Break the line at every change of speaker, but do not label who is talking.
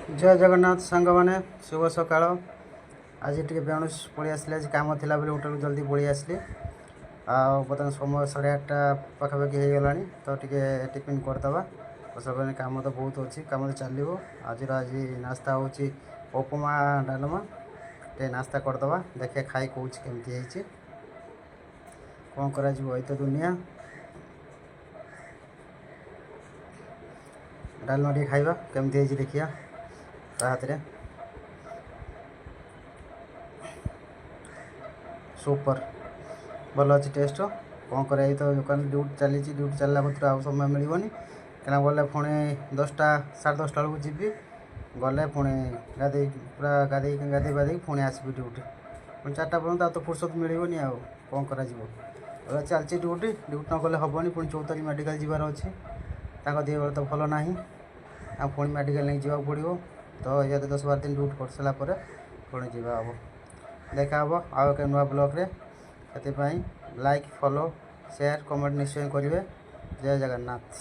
जय जगन्नाथ सांग मैंने शुभ सकाल। आज टे बेणुस पलि आसली आज कम थी होटेल जल्दी पलि आसली। बर्तमान समय 8:30 पाखापाखि हो गला तो टे टिफिन करदे सब कम तो बहुत अच्छी कम तो चलो। आज नास्ता हूँ उपमा डालमा टे नास्ता करदे देखे खाई कौच केमती कौन कर तो दुनिया डालमा टे खाइबा केमती देखिया हाथ में सुपर भल अच्छी टेस्ट कौन कर तो दुकान ड्यूटी चली ड्यूटी चलला भर आउ समय मिलनी क्या गले पुणी 10टा 10:30 बेलू जी गले पुणी गाधे पूरा गाधे गाधे पुणी आसबि ड्यूटी पुणी 4टा पर्यंत तो फुर्सत मिलनी आउ कौन कर चलती ड्यूटी ड्यूटी न गले हेनी पुणी 4 तारिख मेडिकल जीवार अच्छे देह बेल तो भल ना आ पुणी मेडिकल नहीं जावाक पड़ो तो ये 10-12 दिन ड्यूटी कर सारापर पुणी जा हम देखा हम आउ एक नुआ ब्लॉग से लाइक फॉलो शेयर कमेंट निश्चय करेंगे। जय जगन्नाथ।